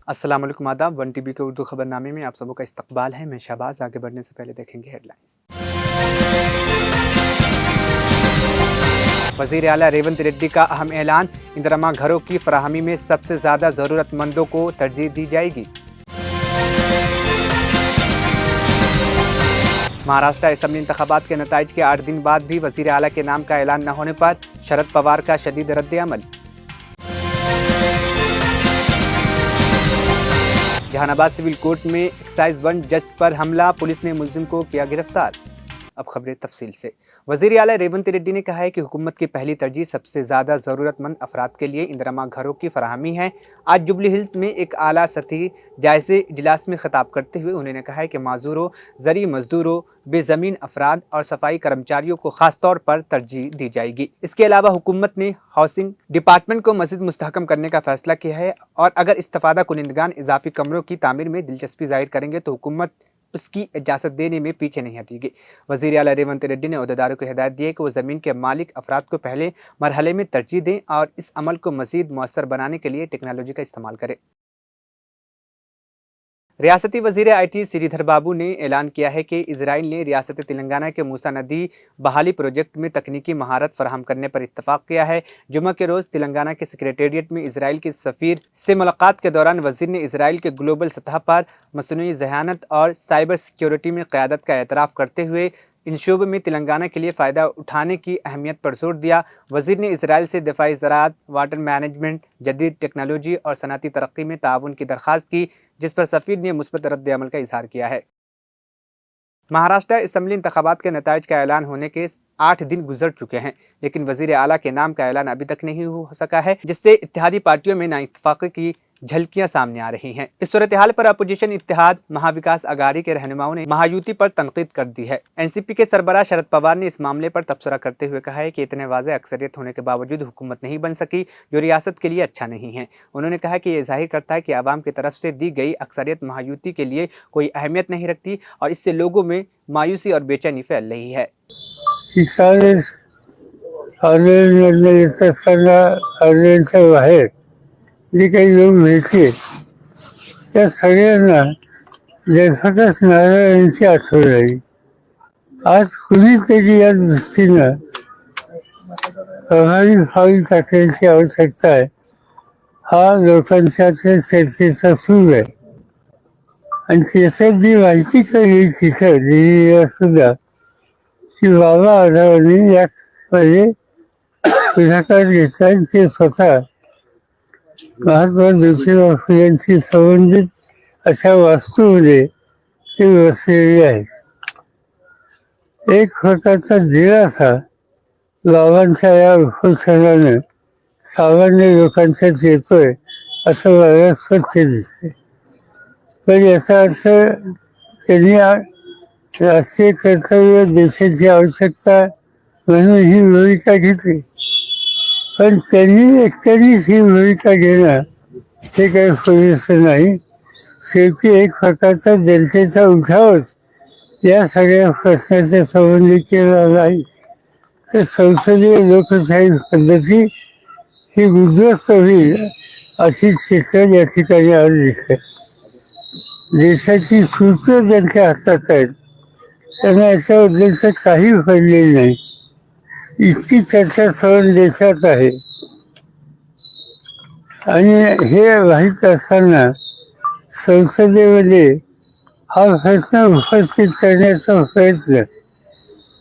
अस्सलाम वालेकुम आदाब। वन टीवी के उर्दू खबरनामे में आप सबों का इस्तकबाल है। मैं शहबाज। आगे बढ़ने से पहले देखेंगे हेडलाइंस। वज़ीर आला रेवंत रेड्डी का अहम ऐलान, इंदिरा घरों की फराहमी में सबसे ज़्यादा ज़रूरतमंदों को तरजीह दी जाएगी। महाराष्ट्र असेंबली इंतखाबात के नताइज के 8 दिन बाद भी वज़ीर आला के नाम का ऐलान न होने पर शरद पवार का शदीद रद्द-ए-अमल। जहानाबाद सिविल कोर्ट में एक्साइज 1 जज पर हमला, पुलिस ने मुलजिम को किया गिरफ्तार। अब खबरें तफसील से। वज़ीर आला रेवंत रेड्डी ने कहा है कि हुकूमत की पहली तरजीह सबसे ज़्यादा ज़रूरतमंद अफराद के लिए इंदिरा घरों की फराहमी है। आज जुबली हिल्स में एक आला सतही जायज़े इजलास में खिताब करते हुए उन्होंने कहा है कि माजूरों, ज़री मजदूरों, बेज़मीन अफराद और सफाई कर्मचारियों को खास तौर पर तरजीह दी जाएगी। इसके अलावा हुकूमत ने हाउसिंग डिपार्टमेंट को मज़ीद मुस्तहकम करने का फैसला किया है और अगर इस्तिफ़ादा कुनिंदगान इजाफी कमरों की तामीर में दिलचस्पी जाहिर करेंगे तो हुकूमत उसकी इजाज़त देने में पीछे नहीं हटेगी। वज़ीर आला रेवंत रेड्डी ने अहदेदारों को हिदायत दी है कि वो ज़मीन के मालिक अफराद को पहले मरहले में तरजीह दें और इस अमल को मज़ीद मौसर बनाने के लिए टेक्नोलॉजी का इस्तेमाल करें। रियासती वज़ीर IT श्रीधर बाबू ने ऐलान किया है कि इजराइल ने रियासत तेलंगाना के मूसा नदी बहाली प्रोजेक्ट में तकनीकी महारत फराहम करने पर इत्तफाक किया है। जुमा के रोज़ तेलंगाना के सेक्रेटेरिएट में इजराइल के सफ़ीर से मुलाकात के दौरान वज़ीर ने इजराइल के ग्लोबल सतह पर मसनूई ज़हानत और साइबर सिक्योरिटी में क़यादत का एतराफ़ करते हुए इन शोबे में तेलंगाना के लिए फ़ायदा उठाने की अहमियत पर जोर दिया। वज़ीर ने इजराइल से दिफ़ाई ज़राअत, वाटर मैनेजमेंट, जदीद टेक्नोलॉजी और सनअती तरक्की में ताउन की दरख्वास्त की, जिस पर सफ़ीर ने मुस्बत रद्द-ए-अमल का इजहार किया है। महाराष्ट्र असेंबली इंतखाबात के नताइज का ऐलान होने के 8 दिन गुजर चुके हैं, लेकिन वज़ीर आला के नाम का ऐलान अभी तक नहीं हो सका है, जिससे इत्तेहादी पार्टियों में नाइत्तेफाकी की झलकियां सामने आ रही हैं। इस सूरत हाल पर अपोजिशन इत्तेहाद महाविकास अघाड़ी के रहनुमाओं ने महायुति पर तनकीद कर दी है। एनसीपी के सरबराह शरद पवार ने इस मामले पर तबसरा करते हुए कहा है कि इतने वाज़ेह अक्सरियत होने के बावजूद हुकूमत नहीं बन सकी, जो रियासत के लिए अच्छा नहीं है। उन्होंने कहा कि यह जाहिर करता है कि आवाम की तरफ से दी गई अक्सरियत महायुति के लिए कोई अहमियत नहीं रखती और इससे लोगों में मायूसी और बेचैनी फैल रही है। जे काही लोक भेटले त्या सगळ्यांना लेखकच नारायणांची आठवण आली. आज कुणीच त्याची या दृष्टीनं प्रभावी पाऊल टाकण्याची आवश्यकता आहे. हा लोकांच्या चर्चेचा सूर आहे आणि त्याच्यात जी माहिती कळली तिथं दिल्लीला सुद्धा की बाबा आढावांनी यामध्ये पुढाकार घेतला आणि ते स्वतः महात्मा ज्योतिबा फुलेंशी संबंधित अशा वास्तूमध्ये ते वसलेले आहेत. एक प्रकारचा दिलासा बाबांच्या या उपोषणानं सामान्य लोकांच्यात येतोय असं मला स्वच्छ दिसते. पण याचा अर्थ त्यांनी राष्ट्रीय कर्तव्य, देशाची आवश्यकता म्हणून ही भूमिका घेतली, पण त्यांनी एकट्यानेच ही भूमिका घेणं हे काही पुरेसं नाही. शेवटी एक प्रकारचा जनतेचा उठावच या सगळ्या प्रश्नाच्या संबंधी केला नाही तर संसदीय लोकशाही पद्धती ही उद्ध्वस्त होईल अशी चित्र या ठिकाणी आज दिसते. देशाची सूत्र ज्यांच्या हातात आहेत त्यांना याच्याबद्दलचं काही पडलेलं नाही. इतकी चर्चा सर्व देशात आहे आणि हे माहीत असताना संसदेमध्ये हा प्रश्न उपस्थित करण्याचा प्रयत्न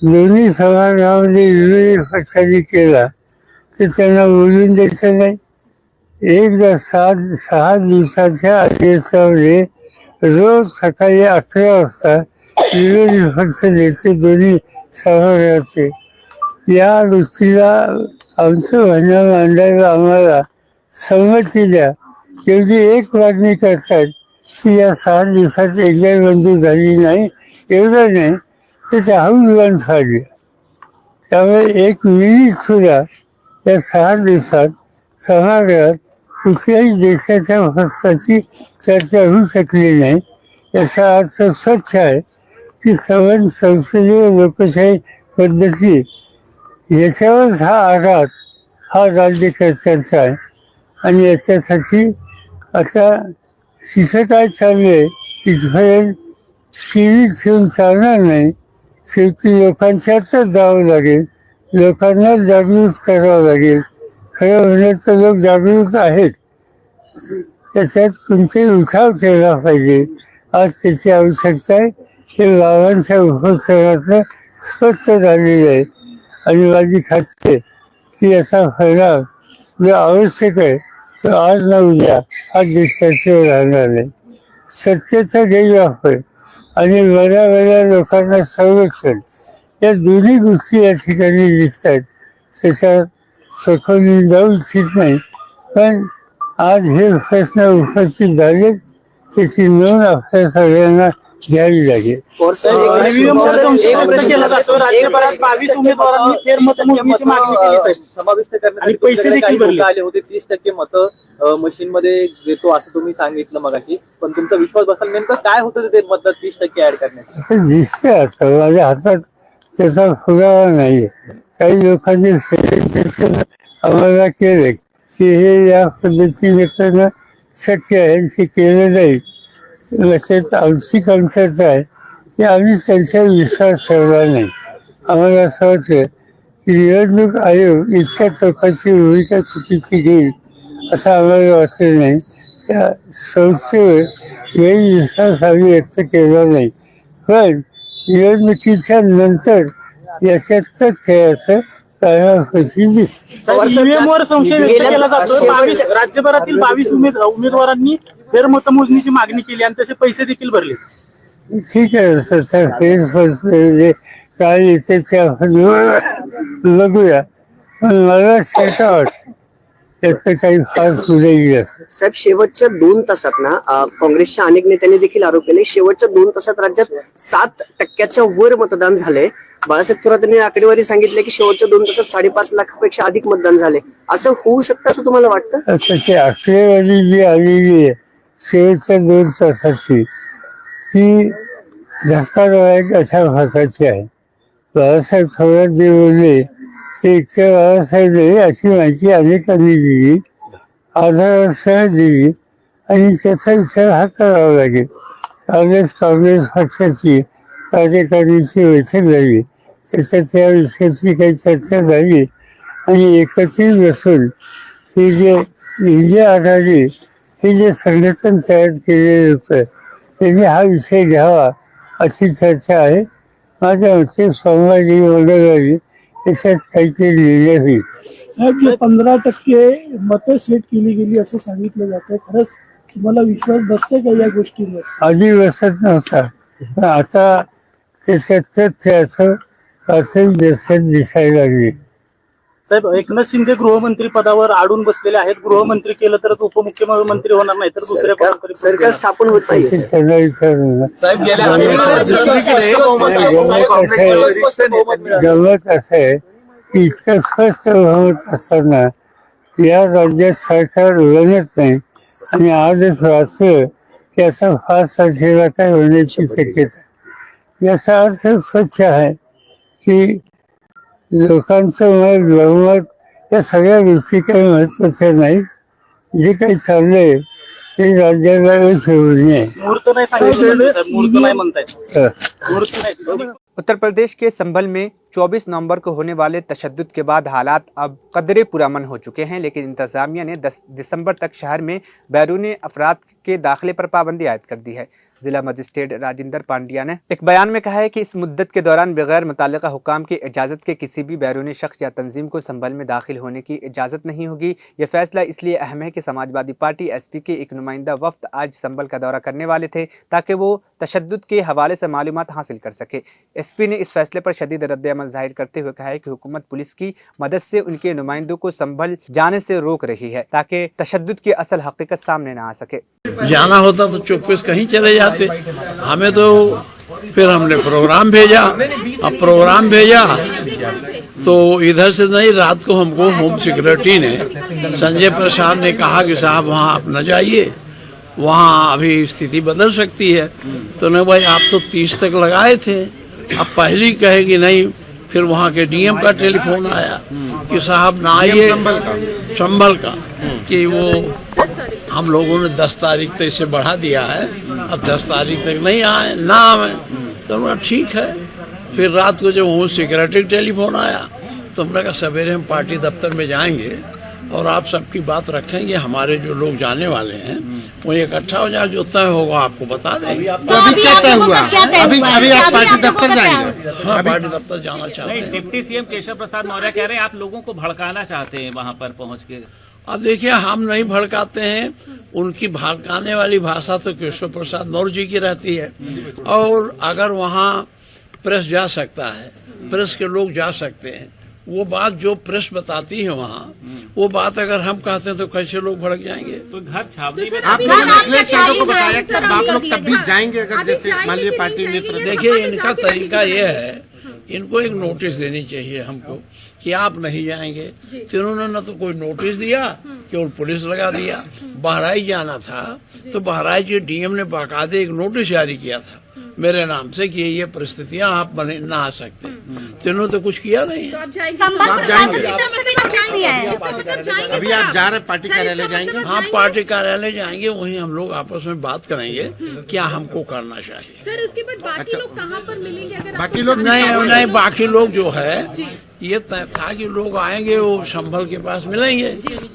दोन्ही सभागृहामध्ये विरोधी पक्षांनी केला तर त्यांना बोलून द्यायचं नाही. एकदा 6 दिवसाच्या अधिवेशनामध्ये रोज सकाळी 11 वाजता विरोधी पक्ष नेते दोन्ही सभागृहाचे या गोष्टीला आमचं म्हणणं मांडायला आम्हाला संमती द्या. एवढी एक मागणी करतात की या 6 दिवसात एकदाही मंजूर झाली नाही. एवढं नाही तर त्या हौजवान फाडले. त्यामुळे एक मिनिट सुद्धा या 6 दिवसात सभागृहात कुठल्याही देशाच्या प्रश्नाची चर्चा होऊ शकली नाही. याचा अर्थ स्वच्छ आहे की संसदीय लोकशाही पद्धती याच्यावरच हा आघात हा राज्यकर्त्यांचा आहे आणि याच्यासाठी आता तिथं काय चाललंय इथपर्यंत शिवी ठेवून चालणार नाही. शेवटी लोकांच्यातच जावं लागेल, लोकांना जागृत करावं लागेल. खरं होण्याचं लोक जागृत आहेत, त्याच्यात कोणते उठाव केला पाहिजे. आज त्याची आवश्यकता आहे. हे बाबांच्या उपक्रमातलं स्पष्ट झालेलं आहे आणि माझी खात्री आहे की याचा परिणाम जो आवश्यक आहे तो आज ना उद्या हा देशाचे राहणार नाही. सत्तेचा गैरवापर आणि बऱ्या लोकांना संरक्षण या दोन्ही गोष्टी या ठिकाणी दिसत आहेत. त्याच्यात सखोल मी जाऊ इच्छित नाही, पण आज हे प्रश्न उपस्थित झाले त्याची नोंद आपल्या सगळ्यांना घ्यावी लागेल. पैसे देखील आले होते. 30% मतं मशीन मध्ये देतो असं तुम्ही सांगितलं मगाशी, पण तुमचा विश्वास बसाल नेमकं काय होतं ते मतं 30% ऍड करण्यात? असं दिसतंय आता माझ्या हातात त्याचा पुरावा नाही. काही लोकांनी आम्हाला केले की हे या पद्धतीने करणं शक्य आहे, ते केलं जाईल. तसेच आमची कमतरता आहे की आम्ही त्यांच्यावर विश्वास ठेवला नाही. आम्हाला असं वाटतं की निवडणूक आयोग इतक्या चौकाची भूमिका चुकीची घेईल असं आम्हाला वाटलं नाही. त्या संस्थेवर गैरविश्वास आम्ही व्यक्त केला नाही, पण निवडणुकीच्या नंतर याच्यात तथ्याचं ईव्हीएमवर संशय व्यक्त केला जातो. राज्यभरातील 22 उमेदवारांनी फेरमतमोजणीची मागणी केली आणि तसे पैसे देखील भरले. ठीक आहे, फेरफार काय येते ते आपण बघूया, पण मला शंका वाटते त्याचं काही फार पुढे गेलं. साहेब, शेवटच्या 2 तासात ना काँग्रेसच्या अनेक नेत्यांनी देखील आरोप केले, शेवटच्या 2 तासात राज्यात 7% वर मतदान झालंय. बाळासाहेब थोरात यांनी आकडेवारी सांगितले की शेवटच्या 2 तासात 5.5 लाखापेक्षा अधिक मतदान झाले. असं होऊ शकतं असं तुम्हाला वाटतं? त्याची आकडेवारी जी आलेली आहे शेवटच्या 2 तासाची ती धक्कादायक अशा भागाची आहे. बाळासाहेब थोरात जे बोलले ते इतके बाळासाहेब अशी माहिती अनेकांनी दिली, आधारासह दिली आणि त्याचा विचार हा करावा लागेल. काँग्रेस पक्षाची कार्यकारिणीची बैठक झाली, त्याच्यात त्या विषयाची काही चर्चा झाली आणि एकत्रित बसून हे जे इंडिया आघाडी हे जे संघटन तयार केलेलं होतं त्यांनी हा विषय घ्यावा अशी चर्चा आहे. माझ्या मते सोमवारी मंगळवारी त्याच्यात काहीतरी लिहिले होईल. साहेब, जे 15% मतं सेट केली गेली असं सांगितलं जातं, खरंच तुम्हाला विश्वास बसते का या गोष्टीवर? आधी बसत नव्हता, पण आता त्याच्यात तथ्याचं प्राथमिक दर्शन दिसायला लागली. साहेब, एकनाथ शिंदे गृहमंत्री पदावर अडून बसलेले आहेत. गृहमंत्री केलं तरच उपमुख्यमंत्री होणार नाही तर दुसऱ्या सरकार स्थापन होत नाही. त्यांना विचारून गमत असं आहे की इतकं स्पष्ट बहुमत असताना या राज्यात सरकार बनत नाही आणि आजच वाचलं की आता 5 तारखेला काय होण्याची शक्यता. याचा अर्थ स्वच्छ आहे की लोकांचं मत बहुमत या सगळ्या गोष्टी काही महत्वाच्या नाहीत. जे काही चाललंय ते राज्याला होऊ नये. मुहूर्त नाही सांगितलं साहेब, मुहूर्त नाही म्हणतायत. मुहूर्त नाही. उत्तर प्रदेश के संभल में 24 नवंबर को होने वाले तशद्दुद के बाद हालात अब कदरे पुरअमन हो चुके हैं, लेकिन इंतजामिया ने 10 दिसंबर तक शहर में बैरूनी अफराद के दाखिले पर पाबंदी आयद कर दी है। जिला मजिस्ट्रेट राजेंद्र पांड्या ने एक बयान में कहा है कि इस मुद्दत के दौरान बगैर मुताल्लिका हुकाम की इजाज़त के किसी भी बैरूनी शख्स या तंजीम को संभल में दाखिल होने की इजाज़त नहीं होगी। यह फैसला इसलिए अहम है कि समाजवादी पार्टी एसपी के एक नुमाइंदा वफ्द आज संभल का दौरा करने वाले थे ताकि वो तशद्दुद के हवाले से मालूमात हासिल कर सके। एसपी ने इस फैसले पर शदीद रद्द-ए-अमल जाहिर करते हुए कहा है कि हुकूमत पुलिस की मदद से उनके नुमाइंदों को संभल जाने से रोक रही है ताकि तशद्दुद की असल हकीकत सामने न आ सके। जाना होता तो चौकस कहीं चले जाते, हमें तो फिर हमने प्रोग्राम भेजा। अब प्रोग्राम भेजा तो इधर से नहीं, रात को हमको होम सिक्योरिटी ने संजय प्रसाद ने कहा कि साहब वहाँ आप न जाइए, वहाँ अभी स्थिति बदल सकती है। तो नहीं भाई, आप तो 30 तक लगाए थे, अब पहली कहे कि नहीं फिर वहाँ के डीएम का टेलीफोन आया कि साहब ना आइए, संभल का कि वो हम लोगों ने 10 तारीख तक इसे बढ़ा दिया है, अब 10 तारीख तक नहीं आए ना आए। तो मैं ठीक है। फिर रात को जब होम सेक्रेटरी टेलीफोन आया तो हमने कहा सवेरे हम पार्टी दफ्तर में जाएंगे और आप सबकी बात रखेंगे, हमारे जो लोग जाने वाले हैं वो इकट्ठा हो जाए, जो तय होगा आपको बता देंगे। तो अभी क्या तय हुआ? अभी आप पार्टी दफ्तर जाएंगे? हाँ, पार्टी दफ्तर जाना चाहते नहीं, हैं। डिप्टी सीएम केशव प्रसाद मौर्य कह रहे हैं आप लोगों को भड़काना चाहते हैं वहां पर पहुंच के। अब देखिए, हम नहीं भड़काते हैं, उनकी भड़काने वाली भाषा तो केशव प्रसाद मौर्य जी की रहती है। और अगर वहाँ प्रेस जा सकता है, प्रेस के लोग जा सकते हैं, वो बात जो प्रेस बताती है वहाँ, वो बात अगर हम कहते हैं तो कैसे लोग भड़क जाएंगे? तो घर छावनी में आपने अखिलेश यादव को बताया कि आप लोग तब भी जाएंगे अगर जैसे मान लीजिए पार्टी मित्र। देखिए, इनका तरीका ये है, इनको एक नोटिस देनी चाहिए हमको कि आप नहीं जाएंगे। तो इन्होंने न तो कोई नोटिस दिया, केवल पुलिस लगा दिया। बहराइच जाना था तो बहराइच डीएम ने बाकायदे एक नोटिस जारी किया था मेरे नाम से कि ये परिस्थितियां आप बने ना आ सकते। तो इन्होंने तो कुछ किया नहीं है। अभी आप जा रहे पार्टी कार्यालय जाएंगे? हाँ, पार्टी कार्यालय जाएंगे, वहीं हम लोग आपस में बात करेंगे क्या हमको करना चाहिए। सर, उसके बाद बाकी लोग कहाँ पर मिलेंगे? अगर बाकी लोग नहीं, बाकी लोग जो है ये तय था कि लोग आएंगे, वो संभल के पास मिलेंगे।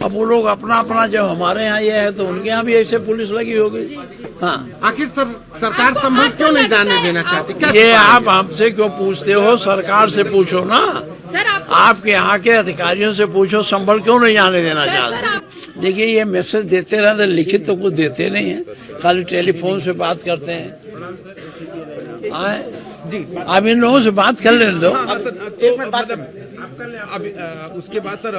अब वो लोग अपना अपना, जब हमारे यहाँ ये है तो उनके यहाँ भी ऐसे पुलिस लगी होगी। हाँ, आखिर सरकार संभल क्यों नहीं जाने देना चाहती? क्या ये आप हमसे क्यों पूछते हो? सरकार से पूछो ना, सर आपके यहाँ के अधिकारियों से पूछो संभल क्यों नहीं जाने देना चाहते। देखिए, ये मैसेज देते रहते, लिखित तो कुछ देते नहीं है, खाली टेलीफोन से बात करते हैं। अब इन लोगों से बात कर लेने दो। अब उसके बाद सर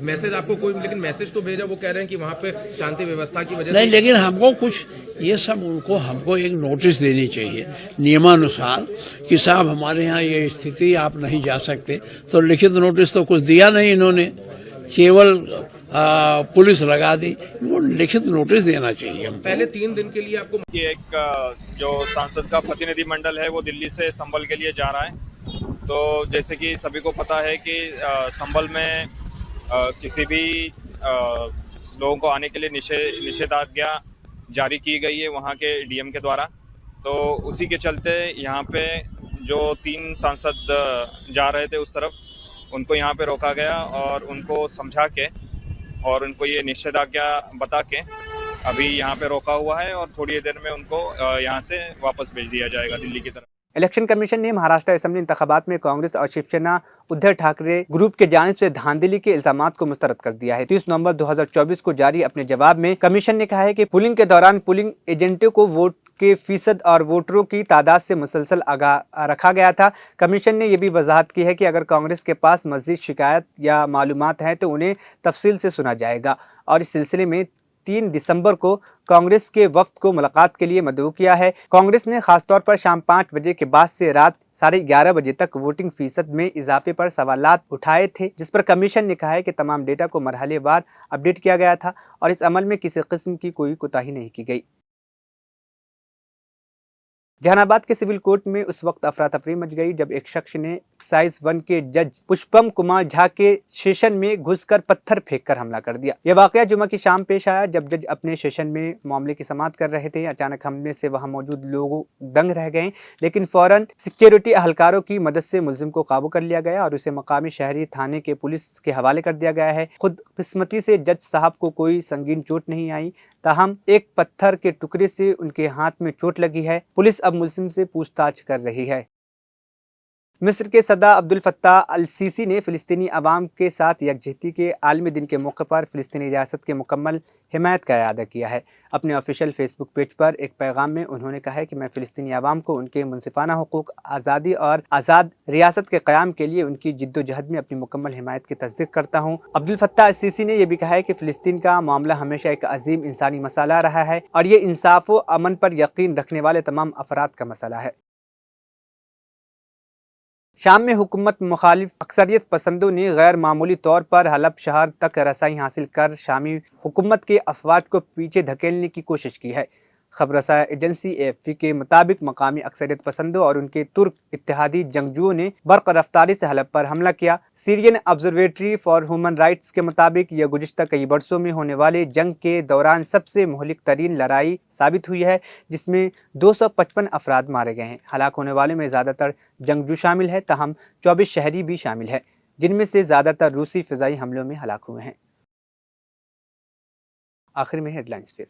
मैसेज आपको कोई, लेकिन मैसेज तो भेजा, वो कह रहे हैं कि वहाँ पे शांति व्यवस्था की वजह नहीं, लेकिन हमको कुछ ये सब हमको एक नोटिस देनी चाहिए नियमानुसार कि साहब हमारे यहाँ ये स्थिति, आप नहीं जा सकते। तो लिखित नोटिस तो कुछ दिया नहीं इन्होंने, केवल पुलिस लगा दी। वो लिखित नोटिस देना चाहिए हमको। पहले 3 दिन के लिए आपको एक जो सांसद का प्रतिनिधि मंडल है वो दिल्ली से संभल के लिए जा रहा है। तो जैसे कि सभी को पता है कि संभल में किसी भी लोगों को आने के लिए निषेधाज्ञा जारी की गई है वहाँ के डीएम के द्वारा। तो उसी के चलते यहाँ पे जो 3 सांसद जा रहे थे उस तरफ, उनको यहाँ पे रोका गया और उनको समझा के और उनको ये निषेधाज्ञा बता के अभी यहाँ पे रोका हुआ है और थोड़ी देर में उनको यहाँ से वापस भेज दिया जाएगा दिल्ली की तरफ। इलेक्शन कमीशन ने महाराष्ट्र असेंबली इंतखाबात में कांग्रेस और शिवसेना उद्धव ठाकरे ग्रुप के जानिब से धांधली के इल्जामात को मुस्तरद कर दिया है। 30 नवंबर 2024 को जारी अपने जवाब में कमीशन ने कहा है कि पोलिंग के दौरान पोलिंग एजेंटों को वोट के फीसद और वोटरों की तादाद से मुसलसल आगाह रखा गया था। कमीशन ने यह भी वजाहत की है कि अगर कांग्रेस के पास मज़ीद शिकायत या मालूमात हैं तो उन्हें तफसील से सुना जाएगा और इस सिलसिले में 3 दिसंबर को कांग्रेस के वफ्द को मुलाकात के लिए मदऊ किया है। कांग्रेस ने खासतौर पर शाम 5 बजे के बाद से रात 11:30 बजे तक वोटिंग फीसद में इजाफे पर सवालात उठाए थे, जिस पर कमीशन ने कहा है कि तमाम डेटा को मरहलेवार अपडेट किया गया था और इस अमल में किसी किस्म की कोई कोताही नहीं की गई। जहानाबाद के सिविल कोर्ट में उस वक्त अफरा तफरी मच गई जब एक शख्स ने एक्साइज 1 के जज पुष्पम कुमार झा के सेशन में घुसकर पत्थर फेंककर हमला कर दिया। यह वाकया जुमा की शाम पेश आया जब जज अपने सेशन में मामले की समाअत कर रहे थे। अचानक हमले से वहां मौजूद लोग दंग रह गए, लेकिन फौरन सिक्योरिटी अहलकारों की मदद से मुलजिम को काबू कर लिया गया और उसे मकामी शहरी थाने के पुलिस के हवाले कर दिया गया है। खुद किस्मती से जज साहब को कोई संगीन चोट नहीं आई, ताहम एक पत्थर के टुकड़े से उनके हाथ में चोट लगी है। पुलिस अब मुलजिम से पूछताछ कर रही है। मिस्र के सदर अब्दुल फत्ताह अल सीसी ने फिलिस्तीनी अवाम के साथ यकजहती के आलमी दिन के मौके पर फिलिस्तीनी रियासत के मुकम्मल हिमायत का इरादा किया है। अपने ऑफिशियल फेसबुक पेज पर एक पैगाम में उन्होंने कहा है कि मैं फिलिस्तीनी अवाम को उनके मुनसिफाना हुकूक, आज़ादी और आज़ाद रियासत के क़याम के लिए उनकी जिद्दोजहद में अपनी मुकम्मल हिमायत की तस्दीक करता हूँ। अब्दुल फत्ताह अल सीसी ने यह भी कहा है कि फ़िलिस्तीन का मामला हमेशा एक अजीम इंसानी मसला रहा है और ये इंसाफ व अमन पर यकीन रखने वाले तमाम अफराद का मसला है। शाम में हुकूमत मुखालिफ अक्सरियत पसंदों ने गैर मामूली तौर पर हलब शहर तक रसाई हासिल कर शामी हुकूमत के अफवाज को पीछे धकेलने की कोशिश की है। खबरसाया एजेंसी AFP के मुताबिक मकामी अक्सरियत पसंदों और उनके तुर्क इत्तेहादी जंगजुओं ने बर्क रफ्तारी से हलब पर हमला किया। Syrian observatory for human rights के मुताबिक यह गुज़िश्ता कई वर्षों में होने वाले जंग के दौरान सबसे मुहलिक तरीन लड़ाई साबित हुई है, जिसमें 255 अफराद मारे गए हैं। हलाक होने वाले में ज़्यादातर जंगजू शामिल है, तहम 24 शहरी भी शामिल है, जिनमें से ज़्यादातर रूसी फ़िज़ाई हमलों में हलाक हुए हैं। आखिर में हेडलाइंस फिर।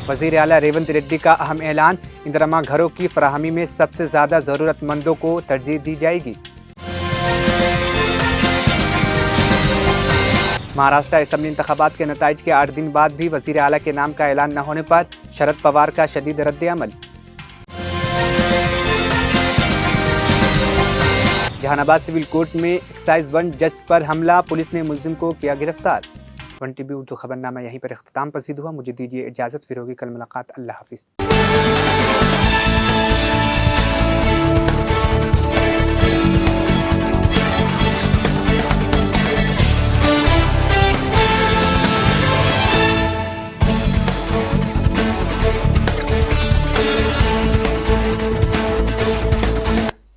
वज़ीर आला रेवंत रेड्डी का अहम ऐलान, इंदिरा घरों की फराहमी में सबसे ज़्यादा ज़रूरतमंदों को तरजीह दी जाएगी। महाराष्ट्र असेंबली इंतखाबात के नताइज के 8 दिन बाद भी वज़ीर आला के नाम का ऐलान न होने पर शरद पवार का शदीद रद्द-ए-अमल। जहानाबाद सिविल कोर्ट में एक्साइज 1 जज पर हमला, पुलिस ने मुलजिम को किया गिरफ्तार। 1TV उर्दू खबरनामा यहीं पर इख्तिताम पसीद हुआ। मुझे दीजिए इजाज़त, फिर होगी कल मुलाकात। अल्लाह हाफिज़।